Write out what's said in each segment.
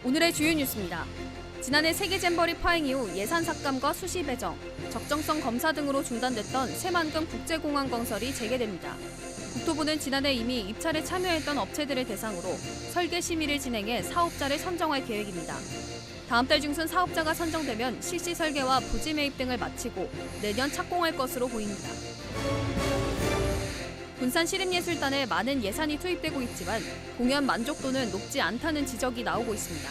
오늘의 주요 뉴스입니다. 지난해 세계 잼버리 파행 이후 예산 삭감과 수시 배정, 적정성 검사 등으로 중단됐던 새만금 국제공항 건설이 재개됩니다. 국토부는 지난해 이미 입찰에 참여했던 업체들을 대상으로 설계 심의를 진행해 사업자를 선정할 계획입니다. 다음 달 중순 사업자가 선정되면 실시 설계와 부지 매입 등을 마치고 내년 착공할 것으로 보입니다. 군산시립예술단에 많은 예산이 투입되고 있지만 공연 만족도는 높지 않다는 지적이 나오고 있습니다.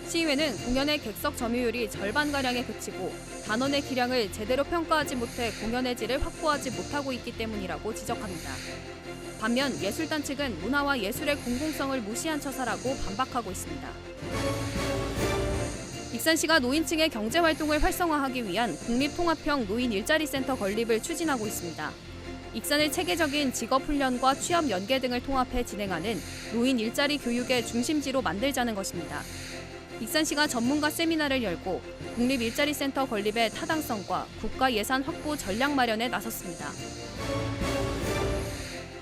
시의회는 공연의 객석 점유율이 절반가량에 그치고 단원의 기량을 제대로 평가하지 못해 공연의 질을 확보하지 못하고 있기 때문이라고 지적합니다. 반면 예술단 측은 문화와 예술의 공공성을 무시한 처사라고 반박하고 있습니다. 익산시가 노인층의 경제활동을 활성화하기 위한 국립통합형 노인 일자리센터 건립을 추진하고 있습니다. 익산을 체계적인 직업훈련과 취업 연계 등을 통합해 진행하는 노인 일자리 교육의 중심지로 만들자는 것입니다. 익산시가 전문가 세미나를 열고 국립일자리센터 건립의 타당성과 국가 예산 확보 전략 마련에 나섰습니다.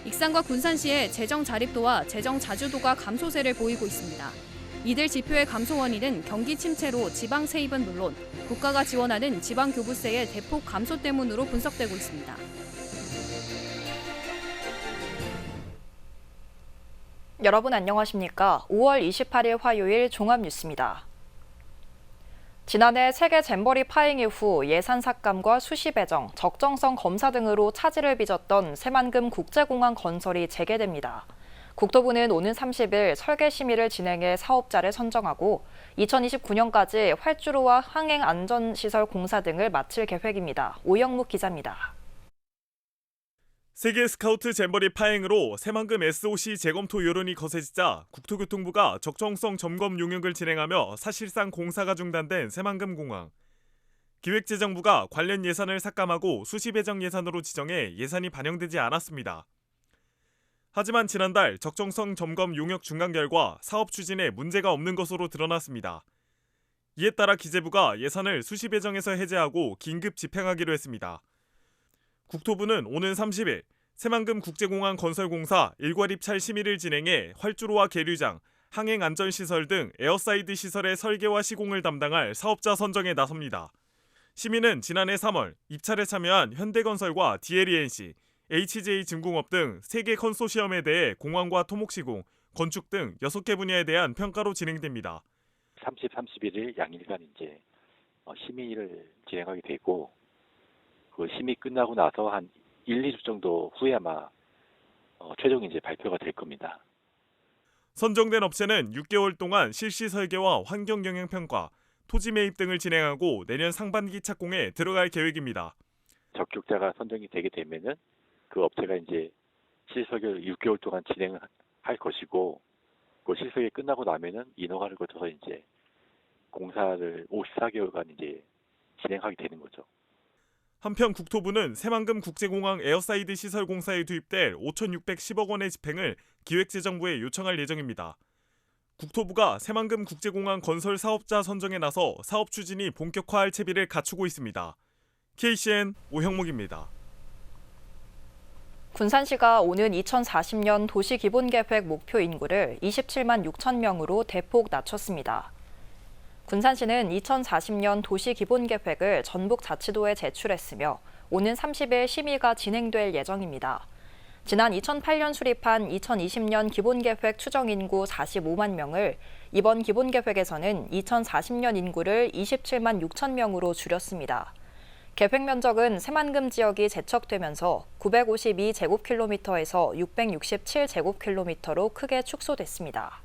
익산과 군산시의 재정 자립도와 재정 자주도가 감소세를 보이고 있습니다. 이들 지표의 감소 원인은 경기 침체로 지방 세입은 물론 국가가 지원하는 지방교부세의 대폭 감소 때문으로 분석되고 있습니다. 여러분 안녕하십니까? 5월 28일 화요일 종합뉴스입니다. 지난해 세계 잼버리 파행 이후 예산 삭감과 수시 배정, 적정성 검사 등으로 차질을 빚었던 새만금 국제공항 건설이 재개됩니다. 국토부는 오는 30일 설계 심의를 진행해 사업자를 선정하고 2029년까지 활주로와 항행 안전시설 공사 등을 마칠 계획입니다. 오영묵 기자입니다. 세계 스카우트 잼버리 파행으로 새만금 SOC 재검토 여론이 거세지자 국토교통부가 적정성 점검 용역을 진행하며 사실상 공사가 중단된 새만금 공항. 기획재정부가 관련 예산을 삭감하고 수시 배정 예산으로 지정해 예산이 반영되지 않았습니다. 하지만 지난달 적정성 점검 용역 중간 결과 사업 추진에 문제가 없는 것으로 드러났습니다. 이에 따라 기재부가 예산을 수시 배정에서 해제하고 긴급 집행하기로 했습니다. 국토부는 오는 30일 새만금 국제공항 건설공사 일괄 입찰 심의를 진행해 활주로와 계류장, 항행안전시설 등 에어사이드 시설의 설계와 시공을 담당할 사업자 선정에 나섭니다. 심의는 지난해 3월 입찰에 참여한 현대건설과 DLENC, HJ증공업 등 3개 컨소시엄에 대해 공항과 토목시공, 건축 등 6개 분야에 대한 평가로 진행됩니다. 30, 31일 양일간 심의를 진행하게 되고 그 심의 끝나고 나서 한 1, 2주 정도 후에 아마 최종 발표가 될 겁니다. 선정된 업체는 6개월 동안 실시 설계와 환경 영향 평가, 토지 매입 등을 진행하고 내년 상반기 착공에 들어갈 계획입니다. 적격자가 선정이 되게 되면은 그 업체가 실시 설계를 6개월 동안 진행할 것이고 그 실시 설계 끝나고 나면은 인허가를 거쳐서 공사를 54개월간 진행하게 되는 거죠. 한편 국토부는 새만금 국제공항 에어사이드 시설 공사에 투입될 5,610억 원의 집행을 기획재정부에 요청할 예정입니다. 국토부가 새만금 국제공항 건설 사업자 선정에 나서 사업 추진이 본격화할 채비를 갖추고 있습니다. KCN 오형묵입니다. 군산시가 오는 2040년 도시기본계획 목표 인구를 27만 6천 명으로 대폭 낮췄습니다. 군산시는 2040년 도시기본계획을 전북 자치도에 제출했으며 오는 30일 심의가 진행될 예정입니다. 지난 2008년 수립한 2020년 기본계획 추정인구 45만 명을 이번 기본계획에서는 2040년 인구를 27만 6천 명으로 줄였습니다. 계획 면적은 새만금 지역이 제척되면서 952제곱킬로미터에서 667제곱킬로미터로 크게 축소됐습니다.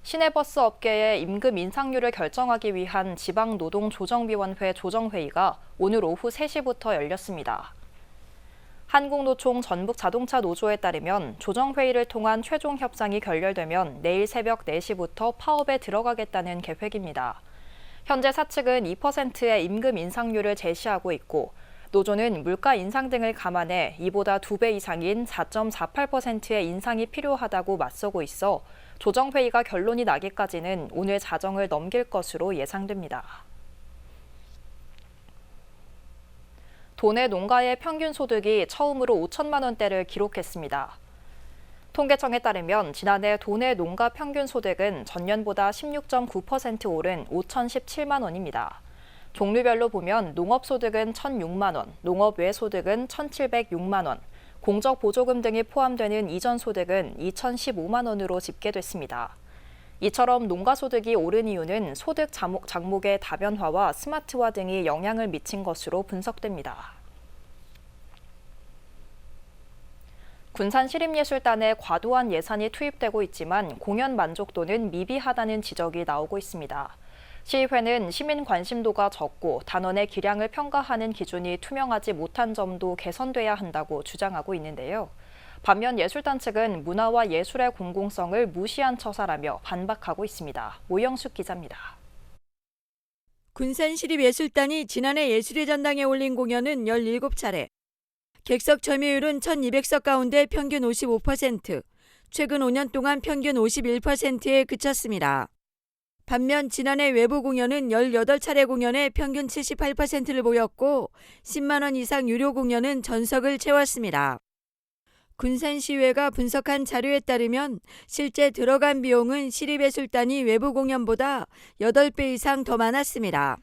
시내버스 업계의 임금 인상률을 결정하기 위한 지방노동조정위원회 조정회의가 오늘 오후 3시부터 열렸습니다. 한국노총 전북자동차노조에 따르면 조정회의를 통한 최종 협상이 결렬되면 내일 새벽 4시부터 파업에 들어가겠다는 계획입니다. 현재 사측은 2%의 임금 인상률을 제시하고 있고 노조는 물가 인상 등을 감안해 이보다 2배 이상인 4.48%의 인상이 필요하다고 맞서고 있어 조정회의가 결론이 나기까지는 오늘 자정을 넘길 것으로 예상됩니다. 도내 농가의 평균 소득이 처음으로 5천만 원대를 기록했습니다. 통계청에 따르면 지난해 도내 농가 평균 소득은 전년보다 16.9% 오른 5,017만 원입니다. 종류별로 보면 농업소득은 1,006만 원, 농업 외 소득은 1,706만 원, 공적보조금 등이 포함되는 이전 소득은 2,015만 원으로 집계됐습니다. 이처럼 농가소득이 오른 이유는 소득 장목의 다변화와 스마트화 등이 영향을 미친 것으로 분석됩니다. 군산시립예술단에 과도한 예산이 투입되고 있지만 공연 만족도는 미비하다는 지적이 나오고 있습니다. 시의회는 시민 관심도가 적고 단원의 기량을 평가하는 기준이 투명하지 못한 점도 개선돼야 한다고 주장하고 있는데요. 반면 예술단 측은 문화와 예술의 공공성을 무시한 처사라며 반박하고 있습니다. 모영숙 기자입니다. 군산시립예술단이 지난해 예술의 전당에 올린 공연은 17차례. 객석 점유율은 1,200석 가운데 평균 55%, 최근 5년 동안 평균 51%에 그쳤습니다. 반면 지난해 외부 공연은 18차례 공연에 평균 78%를 보였고 10만 원 이상 유료 공연은 전석을 채웠습니다. 군산시의회가 분석한 자료에 따르면 실제 들어간 비용은 시립예술단이 외부 공연보다 8배 이상 더 많았습니다.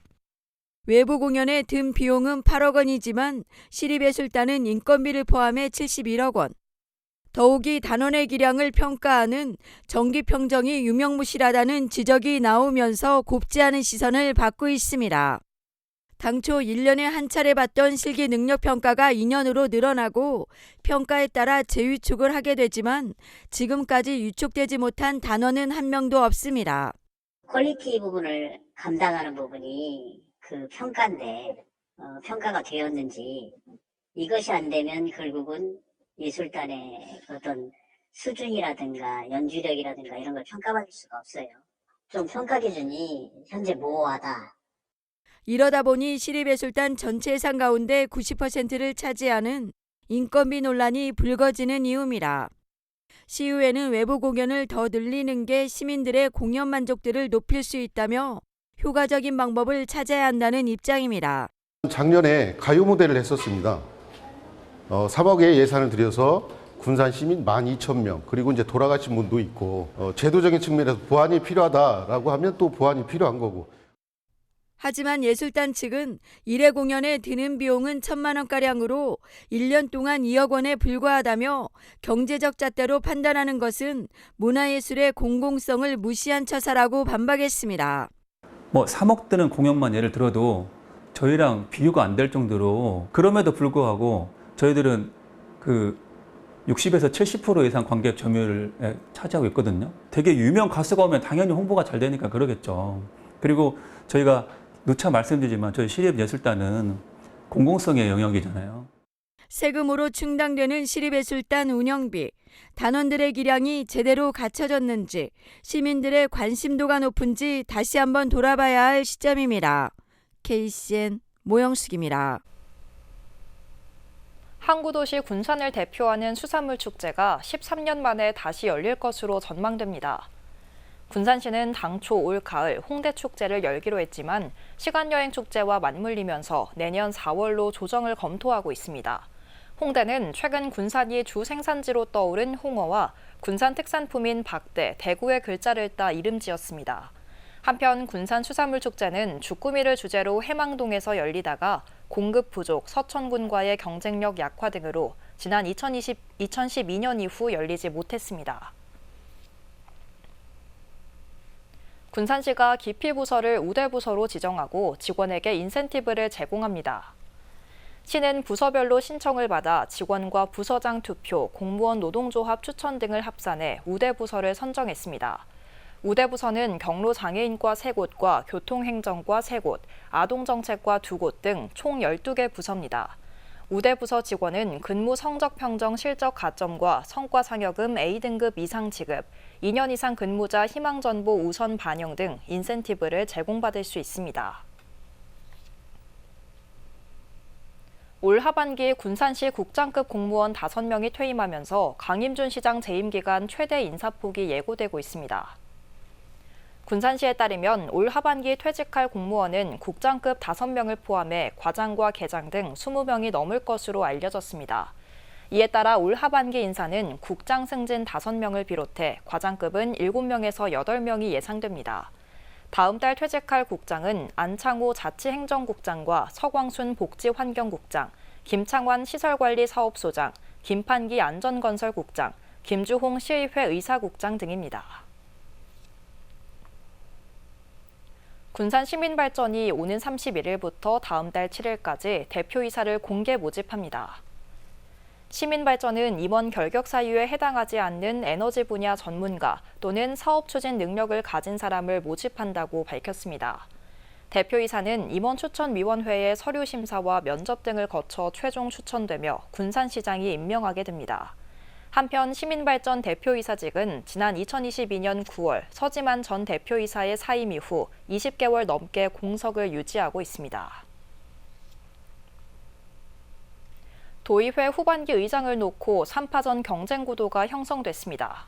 외부 공연에 든 비용은 8억 원이지만 시립예술단은 인건비를 포함해 71억 원. 더욱이 단원의 기량을 평가하는 정기평정이 유명무실하다는 지적이 나오면서 곱지 않은 시선을 받고 있습니다. 당초 1년에 한 차례 받던 실기 능력 평가가 2년으로 늘어나고 평가에 따라 재위촉을 하게 되지만 지금까지 위촉되지 못한 단원은 한 명도 없습니다. 퀄리티 부분을 감당하는 부분이 그 평가인데 평가가 되었는지 이것이 안 되면 결국은 예술단의 어떤 수준이라든가 연주력이라든가 이런 걸 평가받을 수가 없어요. 좀 평가 기준이 현재 모호하다. 이러다 보니 시립예술단 전체 예산 가운데 90%를 차지하는 인건비 논란이 불거지는 이유입니다. 시의회는 외부 공연을 더 늘리는 게 시민들의 공연 만족도를 높일 수 있다며 효과적인 방법을 찾아야 한다는 입장입니다. 작년에 가요 무대를 했었습니다. 3억의 예산을 들여서 군산 시민 12,000명 그리고 이제 돌아가신 분도 있고 제도적인 측면에서 보완이 필요하다라고 하면 또 보완이 필요한 거고. 하지만 예술단 측은 1회 공연에 드는 비용은 1,000만 원가량으로 1년 동안 2억 원에 불과하다며 경제적 잣대로 판단하는 것은 문화예술의 공공성을 무시한 처사라고 반박했습니다. 3억 드는 공연만 예를 들어도 저희랑 비교가 안 될 정도로 그럼에도 불구하고 저희들은 그 60에서 70% 이상 관객 점유율을 차지하고 있거든요. 되게 유명 가수가 오면 당연히 홍보가 잘 되니까 그러겠죠. 그리고 저희가 누차 말씀드리지만 저희 시립예술단은 공공성의 영역이잖아요. 세금으로 충당되는 시립예술단 운영비, 단원들의 기량이 제대로 갖춰졌는지, 시민들의 관심도가 높은지 다시 한번 돌아봐야 할 시점입니다. KCN 모영숙입니다. 항구도시 군산을 대표하는 수산물 축제가 13년 만에 다시 열릴 것으로 전망됩니다. 군산시는 당초 올 가을 홍대 축제를 열기로 했지만 시간여행 축제와 맞물리면서 내년 4월로 조정을 검토하고 있습니다. 홍대는 최근 군산이 주 생산지로 떠오른 홍어와 군산 특산품인 박대, 대구의 글자를 따 이름 지었습니다. 한편 군산 수산물 축제는 주꾸미를 주제로 해망동에서 열리다가 공급 부족, 서천군과의 경쟁력 약화 등으로 지난 2012년 이후 열리지 못했습니다. 군산시가 기피부서를 우대부서로 지정하고 직원에게 인센티브를 제공합니다. 시는 부서별로 신청을 받아 직원과 부서장 투표, 공무원 노동조합 추천 등을 합산해 우대부서를 선정했습니다. 우대부서는 경로장애인과 3곳과 교통행정과 3곳, 아동정책과 2곳 등 총 12개 부서입니다. 우대부서 직원은 근무 성적 평정 실적 가점과 성과상여금 A등급 이상 지급, 2년 이상 근무자 희망정보 우선 반영 등 인센티브를 제공받을 수 있습니다. 올 하반기 군산시 국장급 공무원 5명이 퇴임하면서 강임준 시장 재임 기간 최대 인사폭이 예고되고 있습니다. 군산시에 따르면 올 하반기 퇴직할 공무원은 국장급 5명을 포함해 과장과 계장 등 20명이 넘을 것으로 알려졌습니다. 이에 따라 올 하반기 인사는 국장 승진 5명을 비롯해 과장급은 7명에서 8명이 예상됩니다. 다음 달 퇴직할 국장은 안창호 자치행정국장과 서광순 복지환경국장, 김창완 시설관리사업소장, 김판기 안전건설국장, 김주홍 시의회 의사국장 등입니다. 군산시민발전이 오는 31일부터 다음 달 7일까지 대표이사를 공개 모집합니다. 시민발전은 임원 결격 사유에 해당하지 않는 에너지 분야 전문가 또는 사업 추진 능력을 가진 사람을 모집한다고 밝혔습니다. 대표이사는 임원추천위원회의 서류 심사와 면접 등을 거쳐 최종 추천되며 군산시장이 임명하게 됩니다. 한편 시민발전 대표이사직은 지난 2022년 9월 서지만 전 대표이사의 사임 이후 20개월 넘게 공석을 유지하고 있습니다. 도의회 후반기 의장을 놓고 3파전 경쟁 구도가 형성됐습니다.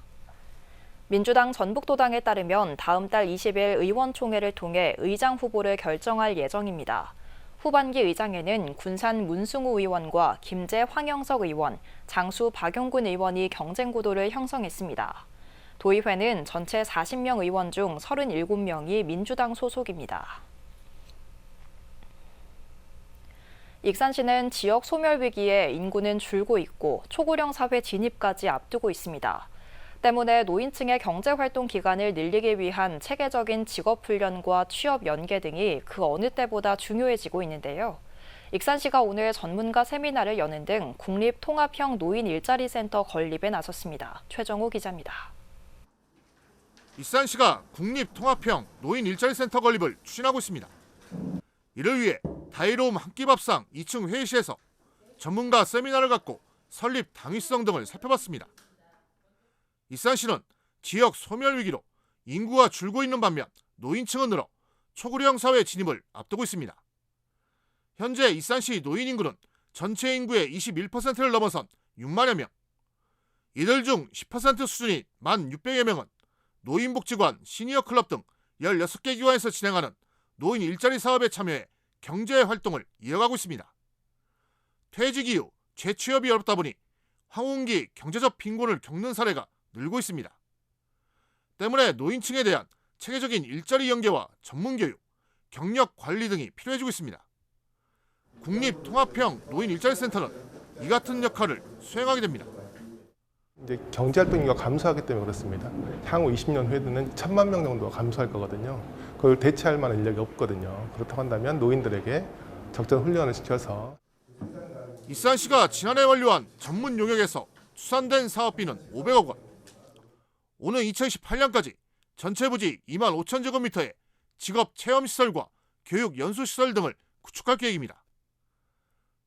민주당 전북도당에 따르면 다음 달 20일 의원총회를 통해 의장 후보를 결정할 예정입니다. 후반기 의장에는 군산 문승우 의원과 김제 황영석 의원, 장수 박용군 의원이 경쟁 구도를 형성했습니다. 도의회는 전체 40명 의원 중 37명이 민주당 소속입니다. 익산시는 지역 소멸 위기에 인구는 줄고 있고 초고령 사회 진입까지 앞두고 있습니다. 때문에 노인층의 경제활동 기간을 늘리기 위한 체계적인 직업훈련과 취업 연계 등이 그 어느 때보다 중요해지고 있는데요. 익산시가 오늘 전문가 세미나를 여는 등 국립통합형 노인 일자리 센터 건립에 나섰습니다. 최정우 기자입니다. 익산시가 국립통합형 노인 일자리 센터 건립을 추진하고 있습니다. 이를 위해 다이로움 한 끼 밥상 2층 회의실에서 전문가 세미나를 갖고 설립 당위성 등을 살펴봤습니다. 익산시는 지역 소멸 위기로 인구가 줄고 있는 반면 노인층은 늘어 초고령 사회 진입을 앞두고 있습니다. 현재 익산시 노인 인구는 전체 인구의 21%를 넘어선 6만여 명. 이들 중 10% 수준인 1,600여 명은 노인복지관, 시니어클럽 등 16개 기관에서 진행하는 노인 일자리 사업에 참여해 경제 활동을 이어가고 있습니다. 퇴직 이후 재취업이 어렵다 보니 황혼기 경제적 빈곤을 겪는 사례가 늘고 있습니다. 때문에 노인층에 대한 체계적인 일자리 연계와 전문교육, 경력 관리 등이 필요해지고 있습니다. 국립통합형 노인 일자리 센터는 이 같은 역할을 수행하게 됩니다. 이제 경제활동 인구가 감소하기 때문에 그렇습니다. 향후 20년 후에는 1,000만 명 정도가 감소할 거거든요. 그걸 대체할 만한 인력이 없거든요. 그렇다고 한다면 노인들에게 적절한 훈련을 시켜서 익산시가 지난해 완료한 전문 용역에서 추산된 사업비는 500억 원. 오는 2018년까지 전체 부지 2만 5천 제곱미터의 직업 체험시설과 교육 연수시설 등을 구축할 계획입니다.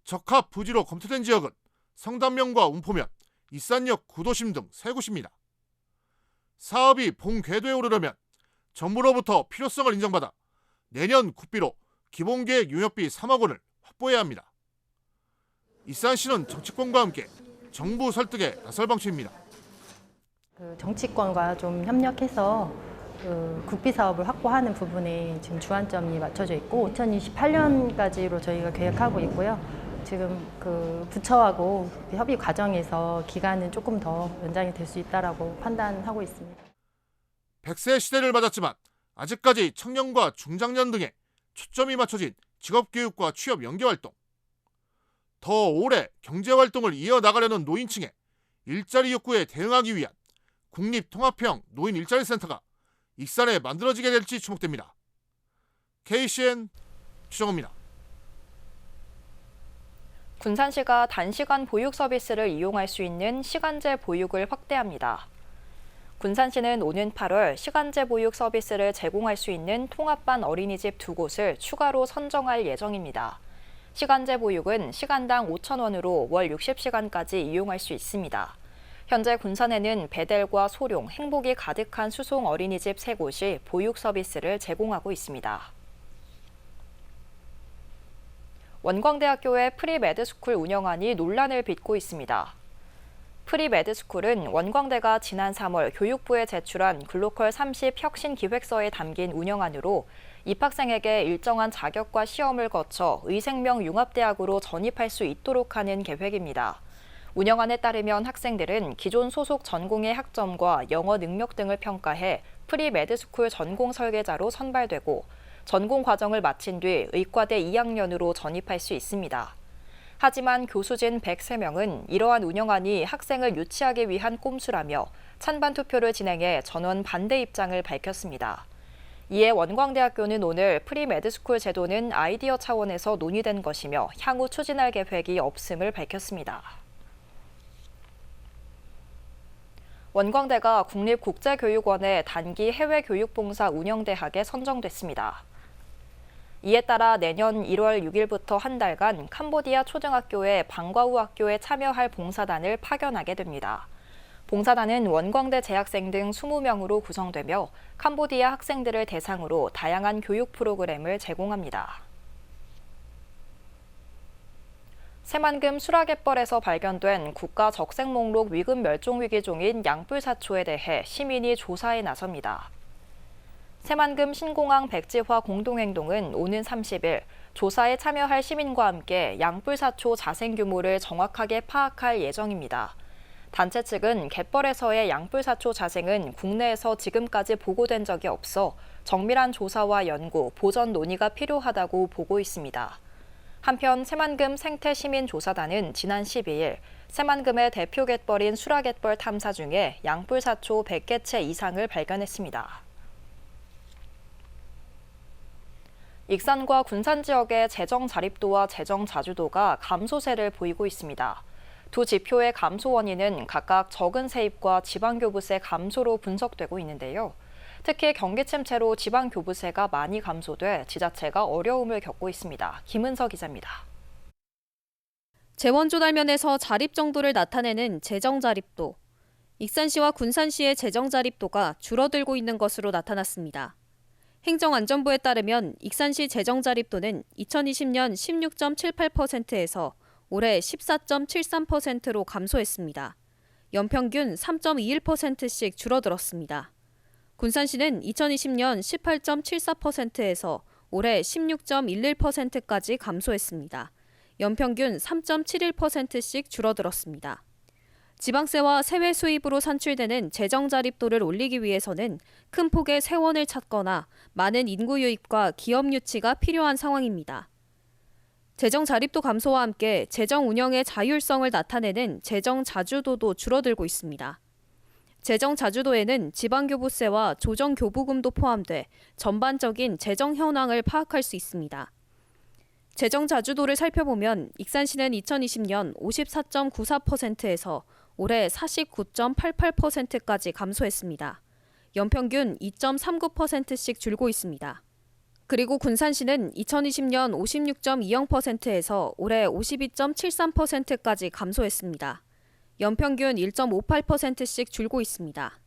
적합 부지로 검토된 지역은 성담면과 운포면, 익산역 구도심 등 3곳입니다. 사업이 본궤도에 오르려면 정부로부터 필요성을 인정받아 내년 국비로 기본계획 용역비 3억 원을 확보해야 합니다. 익산시는 정치권과 함께 정부 설득에 나설 방침입니다. 정치권과 좀 협력해서 국비 사업을 확보하는 부분에 지금 주안점이 맞춰져 있고 2028년까지로 저희가 계획하고 있고요. 지금 부처하고 협의 과정에서 기간은 조금 더 연장이 될 수 있다라고 판단하고 있습니다. 100세 시대를 맞았지만 아직까지 청년과 중장년 등에 초점이 맞춰진 직업교육과 취업 연계활동, 더 오래 경제활동을 이어나가려는 노인층의 일자리 욕구에 대응하기 위한 국립통합형 노인 일자리 센터가 익산에 만들어지게 될지 주목됩니다. KCN 추정호입니다. 군산시가 단시간 보육 서비스를 이용할 수 있는 시간제 보육을 확대합니다. 군산시는 오는 8월 시간제 보육 서비스를 제공할 수 있는 통합반 어린이집 2곳을 추가로 선정할 예정입니다. 시간제 보육은 시간당 5,000원으로 월 60시간까지 이용할 수 있습니다. 현재 군산에는 배델과 소룡, 행복이 가득한 수송 어린이집 3곳이 보육 서비스를 제공하고 있습니다. 원광대학교의 프리매드스쿨 운영안이 논란을 빚고 있습니다. 프리매드스쿨은 원광대가 지난 3월 교육부에 제출한 글로컬 30 혁신기획서에 담긴 운영안으로 입학생에게 일정한 자격과 시험을 거쳐 의생명 융합대학으로 전입할 수 있도록 하는 계획입니다. 운영안에 따르면 학생들은 기존 소속 전공의 학점과 영어 능력 등을 평가해 프리메드스쿨 전공 설계자로 선발되고 전공 과정을 마친 뒤 의과대 2학년으로 전입할 수 있습니다. 하지만 교수진 103명은 이러한 운영안이 학생을 유치하기 위한 꼼수라며 찬반 투표를 진행해 전원 반대 입장을 밝혔습니다. 이에 원광대학교는 오늘 프리메드스쿨 제도는 아이디어 차원에서 논의된 것이며 향후 추진할 계획이 없음을 밝혔습니다. 원광대가 국립국제교육원의 단기 해외교육봉사 운영대학에 선정됐습니다. 이에 따라 내년 1월 6일부터 한 달간 캄보디아 초등학교의 방과후 학교에 참여할 봉사단을 파견하게 됩니다. 봉사단은 원광대 재학생 등 20명으로 구성되며 캄보디아 학생들을 대상으로 다양한 교육 프로그램을 제공합니다. 새만금 수락갯벌에서 발견된 국가 적색 목록 위급 멸종 위기종인 양뿔사초에 대해 시민이 조사에 나섭니다. 새만금 신공항 백지화 공동행동은 오는 30일 조사에 참여할 시민과 함께 양뿔사초 자생 규모를 정확하게 파악할 예정입니다. 단체 측은 갯벌에서의 양뿔사초 자생은 국내에서 지금까지 보고된 적이 없어 정밀한 조사와 연구, 보전 논의가 필요하다고 보고 있습니다. 한편 새만금 생태시민조사단은 지난 12일 새만금의 대표 갯벌인 수라갯벌 탐사 중에 양뿔사초 100개체 이상을 발견했습니다. 익산과 군산 지역의 재정 자립도와 재정 자주도가 감소세를 보이고 있습니다. 두 지표의 감소 원인은 각각 적은 세입과 지방교부세 감소로 분석되고 있는데요. 특히 경기 침체로 지방교부세가 많이 감소돼 지자체가 어려움을 겪고 있습니다. 김은서 기자입니다. 재원조달면에서 자립 정도를 나타내는 재정자립도. 익산시와 군산시의 재정자립도가 줄어들고 있는 것으로 나타났습니다. 행정안전부에 따르면 익산시 재정자립도는 2020년 16.78%에서 올해 14.73%로 감소했습니다. 연평균 3.21%씩 줄어들었습니다. 군산시는 2020년 18.74%에서 올해 16.11%까지 감소했습니다. 연평균 3.71%씩 줄어들었습니다. 지방세와 세외 수입으로 산출되는 재정자립도를 올리기 위해서는 큰 폭의 세원을 찾거나 많은 인구 유입과 기업 유치가 필요한 상황입니다. 재정 자립도 감소와 함께 재정 운영의 자율성을 나타내는 재정 자주도도 줄어들고 있습니다. 재정 자주도에는 지방교부세와 조정교부금도 포함돼 전반적인 재정 현황을 파악할 수 있습니다. 재정 자주도를 살펴보면 익산시는 2020년 54.94%에서 올해 49.88%까지 감소했습니다. 연평균 2.39%씩 줄고 있습니다. 그리고 군산시는 2020년 56.20%에서 올해 52.73%까지 감소했습니다. 연평균 1.58%씩 줄고 있습니다.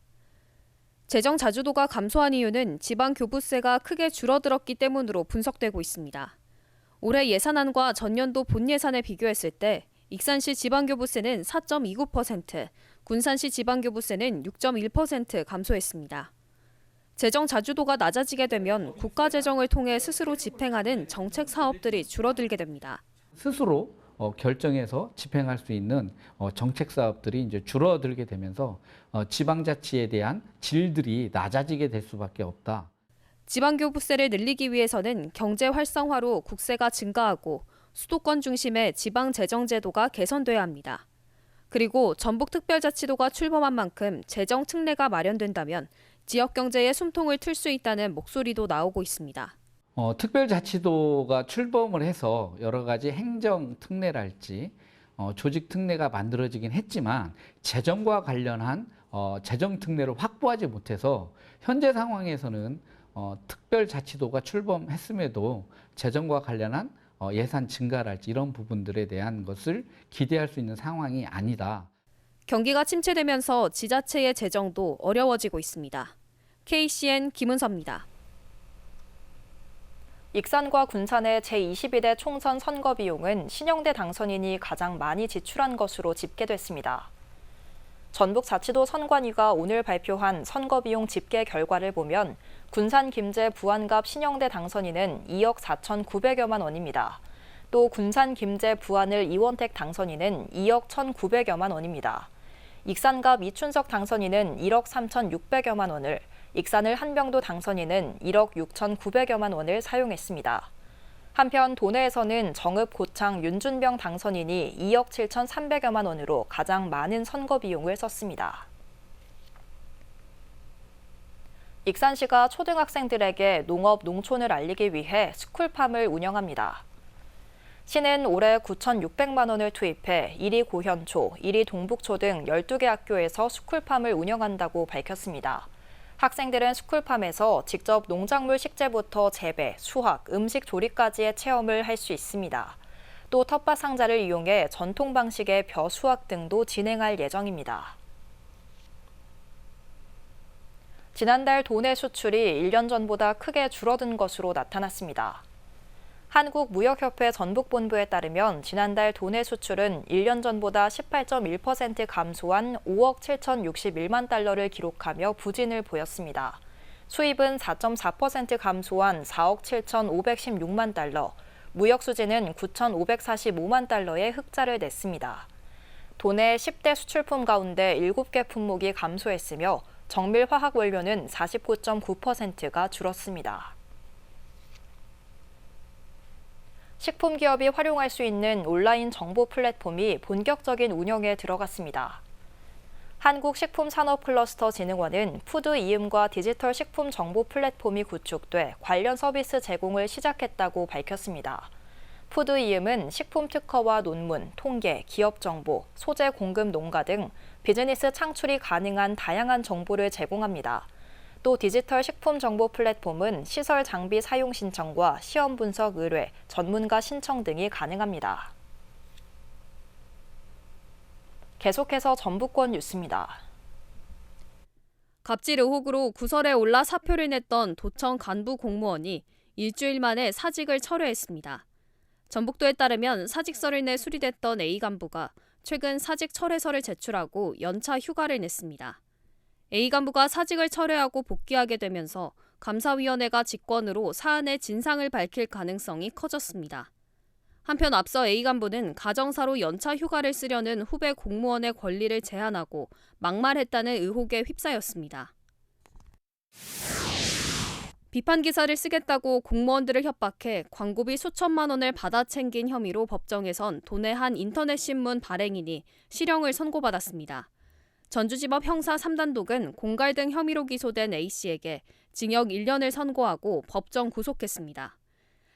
재정 자주도가 감소한 이유는 지방교부세가 크게 줄어들었기 때문으로 분석되고 있습니다. 올해 예산안과 전년도 본예산에 비교했을 때 익산시 지방교부세는 4.29%, 군산시 지방교부세는 6.1% 감소했습니다. 재정 자주도가 낮아지게 되면 국가재정을 통해 스스로 집행하는 정책 사업들이 줄어들게 됩니다. 스스로 결정해서 집행할 수 있는 정책 사업들이 이제 줄어들게 되면서 지방자치에 대한 질들이 낮아지게 될 수밖에 없다. 지방교부세를 늘리기 위해서는 경제 활성화로 국세가 증가하고 수도권 중심의 지방재정제도가 개선돼야 합니다. 그리고 전북특별자치도가 출범한 만큼 재정 특례가 마련된다면 지역 경제에 숨통을 틀 수 있다는 목소리도 나오고 있습니다. 특별자치도가 출범을 해서 여러 가지 행정 특례랄지 조직 특례가 만들어지긴 했지만 재정과 관련한 재정 특례를 확보하지 못해서 현재 상황에서는 특별자치도가 출범했음에도 재정과 관련한 예산 증가랄지 이런 부분들에 대한 것을 기대할 수 있는 상황이 아니다. 경기가 침체되면서 지자체의 재정도 어려워지고 있습니다. KCN 김은서입니다. 익산과 군산의 제22대 총선 선거 비용은 신영대 당선인이 가장 많이 지출한 것으로 집계됐습니다. 전북자치도 선관위가 오늘 발표한 선거 비용 집계 결과를 보면 군산 김제 부안갑 신영대 당선인은 2억 4,900여만 원입니다. 또 군산 김제 부안을 이원택 당선인은 2억 1,900여만 원입니다. 익산갑 이춘석 당선인은 1억 3,600여만 원을, 익산을 한병도 당선인은 1억 6,900여만 원을 사용했습니다. 한편 도내에서는 정읍 고창 윤준병 당선인이 2억 7,300여만 원으로 가장 많은 선거 비용을 썼습니다. 익산시가 초등학생들에게 농업, 농촌을 알리기 위해 스쿨팜을 운영합니다. 시는 올해 9,600만 원을 투입해 1위 고현초, 1위 동북초 등 12개 학교에서 스쿨팜을 운영한다고 밝혔습니다. 학생들은 스쿨팜에서 직접 농작물 식재부터 재배, 수확, 음식 조리까지의 체험을 할 수 있습니다. 또 텃밭 상자를 이용해 전통 방식의 벼 수확 등도 진행할 예정입니다. 지난달 도내 수출이 1년 전보다 크게 줄어든 것으로 나타났습니다. 한국무역협회 전북본부에 따르면 지난달 도내 수출은 1년 전보다 18.1% 감소한 5억 7,061만 달러를 기록하며 부진을 보였습니다. 수입은 4.4% 감소한 4억 7,516만 달러, 무역 수지는 9,545만 달러의 흑자를 냈습니다. 도내 10대 수출품 가운데 7개 품목이 감소했으며 정밀 화학 원료는 49.9%가 줄었습니다. 식품 기업이 활용할 수 있는 온라인 정보 플랫폼이 본격적인 운영에 들어갔습니다. 한국식품산업클러스터진흥원은 푸드 이음과 디지털 식품 정보 플랫폼이 구축돼 관련 서비스 제공을 시작했다고 밝혔습니다. 푸드 이음은 식품 특허와 논문, 통계, 기업 정보, 소재 공급 농가 등 비즈니스 창출이 가능한 다양한 정보를 제공합니다. 또 디지털 식품 정보 플랫폼은 시설 장비 사용 신청과 시험 분석 의뢰, 전문가 신청 등이 가능합니다. 계속해서 전북권 뉴스입니다. 갑질 의혹으로 구설에 올라 사표를 냈던 도청 간부 공무원이 일주일 만에 사직을 철회했습니다. 전북도에 따르면 사직서를 내 수리됐던 A 간부가 최근 사직 철회서를 제출하고 연차 휴가를 냈습니다. A 간부가 사직을 철회하고 복귀하게 되면서 감사위원회가 직권으로 사안의 진상을 밝힐 가능성이 커졌습니다. 한편 앞서 A 간부는 가정사로 연차 휴가를 쓰려는 후배 공무원의 권리를 제한하고 막말했다는 의혹에 휩싸였습니다. 비판 기사를 쓰겠다고 공무원들을 협박해 광고비 수천만 원을 받아 챙긴 혐의로 법정에선 도내 한 인터넷 신문 발행인이 실형을 선고받았습니다. 전주지법 형사 3단독은 공갈 등 혐의로 기소된 A씨에게 징역 1년을 선고하고 법정 구속했습니다.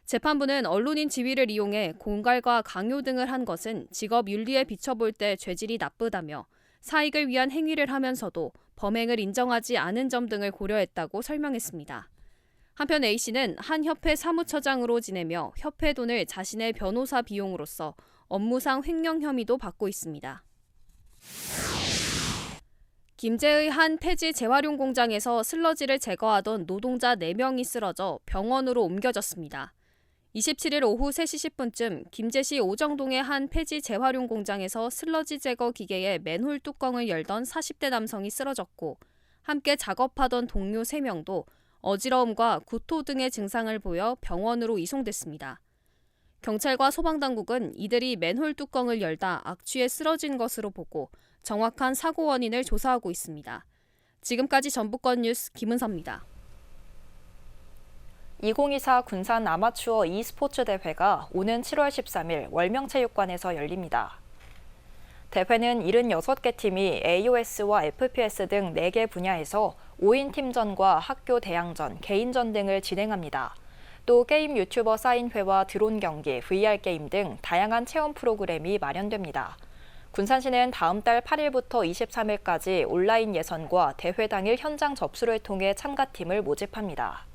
재판부는 언론인 지위를 이용해 공갈과 강요 등을 한 것은 직업 윤리에 비춰볼 때 죄질이 나쁘다며 사익을 위한 행위를 하면서도 범행을 인정하지 않은 점 등을 고려했다고 설명했습니다. 한편 A씨는 한 협회 사무처장으로 지내며 협회 돈을 자신의 변호사 비용으로써 업무상 횡령 혐의도 받고 있습니다. 김제의 한 폐지 재활용 공장에서 슬러지를 제거하던 노동자 4명이 쓰러져 병원으로 옮겨졌습니다. 27일 오후 3시 10분쯤 김제시 오정동의 한 폐지 재활용 공장에서 슬러지 제거 기계의 맨홀 뚜껑을 열던 40대 남성이 쓰러졌고 함께 작업하던 동료 3명도 어지러움과 구토 등의 증상을 보여 병원으로 이송됐습니다. 경찰과 소방당국은 이들이 맨홀 뚜껑을 열다 악취에 쓰러진 것으로 보고 정확한 사고 원인을 조사하고 있습니다. 지금까지 전북권 뉴스 김은서입니다. 2024 군산 아마추어 e스포츠 대회가 오는 7월 13일 월명체육관에서 열립니다. 대회는 76개 팀이 AOS와 FPS 등 4개 분야에서 5인 팀전과 학교 대항전, 개인전 등을 진행합니다. 또 게임 유튜버 사인회와 드론 경기, VR 게임 등 다양한 체험 프로그램이 마련됩니다. 군산시는 다음 달 8일부터 23일까지 온라인 예선과 대회 당일 현장 접수를 통해 참가팀을 모집합니다.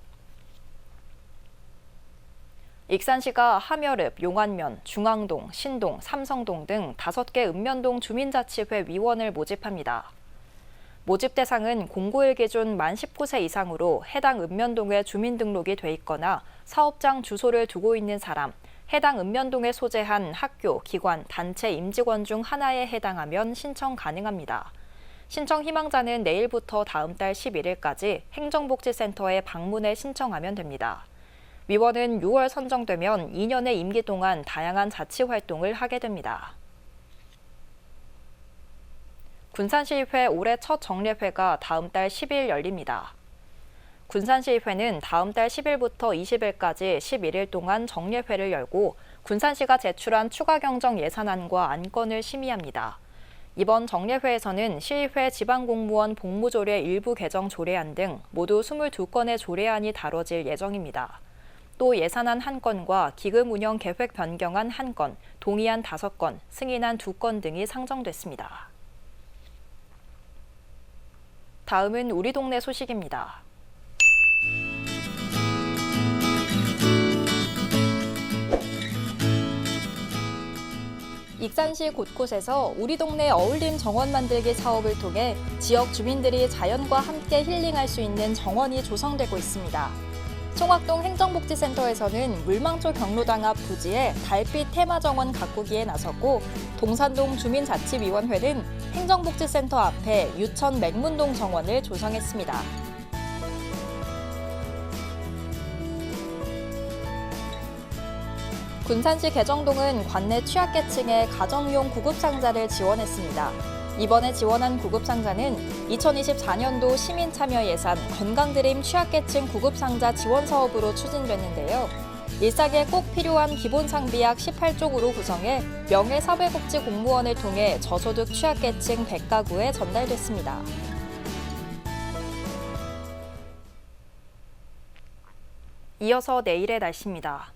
익산시가 함여읍, 용안면, 중앙동, 신동, 삼성동 등 5개 읍면동 주민자치회 위원을 모집합니다. 모집 대상은 공고일 기준 만 19세 이상으로 해당 읍면동에 주민등록이 돼 있거나 사업장 주소를 두고 있는 사람, 해당 읍면동에 소재한 학교, 기관, 단체 임직원 중 하나에 해당하면 신청 가능합니다. 신청 희망자는 내일부터 다음 달 11일까지 행정복지센터에 방문해 신청하면 됩니다. 위원은 6월 선정되면 2년의 임기 동안 다양한 자치 활동을 하게 됩니다. 군산시의회 올해 첫 정례회가 다음 달 10일 열립니다. 군산시의회는 다음 달 10일부터 20일까지 11일 동안 정례회를 열고 군산시가 제출한 추가 경정 예산안과 안건을 심의합니다. 이번 정례회에서는 시의회 지방공무원 복무조례 일부 개정 조례안 등 모두 22건의 조례안이 다뤄질 예정입니다. 또 예산안 1건과 기금 운영 계획 변경안 1건, 동의안 5건, 승인안 2건 등이 상정됐습니다. 다음은 우리 동네 소식입니다. 익산시 곳곳에서 우리 동네 어울림 정원 만들기 사업을 통해 지역 주민들이 자연과 함께 힐링할 수 있는 정원이 조성되고 있습니다. 총학동 행정복지센터에서는 물망초 경로당 앞 부지에 달빛 테마정원 가꾸기에 나섰고 동산동 주민자치위원회는 행정복지센터 앞에 유천 맹문동 정원을 조성했습니다. 군산시 개정동은 관내 취약계층의 가정용 구급상자를 지원했습니다. 이번에 지원한 구급상자는 2024년도 시민참여 예산 건강드림 취약계층 구급상자 지원 사업으로 추진됐는데요. 일상에 꼭 필요한 기본상비약 18쪽으로 구성해 명예사회복지공무원을 통해 저소득 취약계층 100가구에 전달됐습니다. 이어서 내일의 날씨입니다.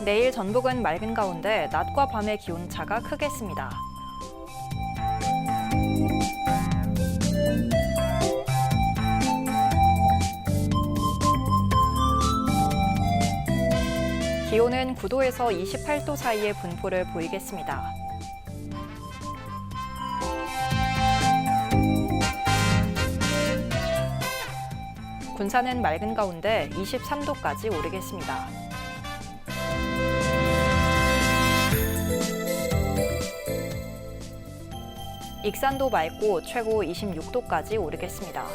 내일 전북은 맑은 가운데 낮과 밤의 기온차가 크겠습니다. 기온은 9도에서 28도 사이의 분포를 보이겠습니다. 군산은 맑은 가운데 23도까지 오르겠습니다. 익산도 맑고 최고 26도까지 오르겠습니다.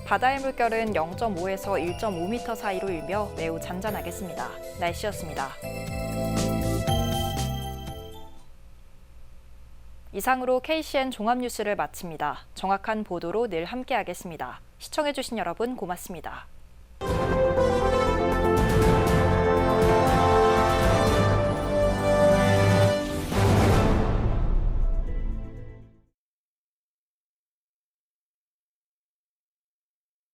바다의 물결은 0.5에서 1.5m 사이로 일며 매우 잔잔하겠습니다. 날씨였습니다. 이상으로 KCN 종합뉴스를 마칩니다. 정확한 보도로 늘 함께하겠습니다. 시청해주신 여러분 고맙습니다.